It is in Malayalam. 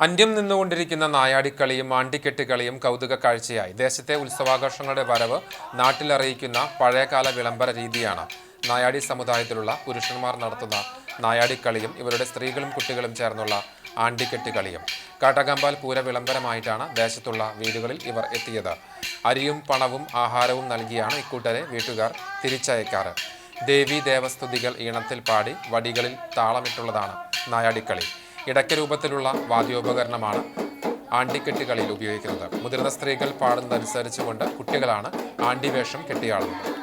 അന്യം നിന്നുകൊണ്ടിരിക്കുന്ന നായാടിക്കളിയും ആണ്ടിക്കെട്ടുകളിയും കൗതുക കാഴ്ചയായി. ദേശത്തെ ഉത്സവാഘോഷങ്ങളുടെ വരവ് നാട്ടിലറിയിക്കുന്ന പഴയകാല വിളംബര രീതിയാണ് നായാടി സമുദായത്തിലുള്ള പുരുഷന്മാർ നടത്തുന്ന നായാടിക്കളിയും ഇവരുടെ സ്ത്രീകളും കുട്ടികളും ചേർന്നുള്ള ആണ്ടിക്കെട്ടുകളിയും. കാട്ടകമ്പാൽ പൂര വിളംബരമായിട്ടാണ് ദേശത്തുള്ള വീടുകളിൽ ഇവർ എത്തിയത്. അരിയും പണവും ആഹാരവും നൽകിയാണ് ഇക്കൂട്ടരെ വീട്ടുകാർ തിരിച്ചയക്കാറ്. ദേവീ ദേവസ്തുതികൾ ഈണത്തിൽ പാടി വടികളിൽ താളമിട്ടുള്ളതാണ് നായാടിക്കളി. ഇടയ്ക്ക രൂപത്തിലുള്ള വാദ്യോപകരണമാണ് ആണ്ടിക്കെട്ടുകളിൽ ഉപയോഗിക്കുന്നത്. മുതിർന്ന സ്ത്രീകൾ പാടുന്നതനുസരിച്ചുകൊണ്ട് കുട്ടികളാണ് ആണ്ടിവേഷം കെട്ടിയാടുന്നത്.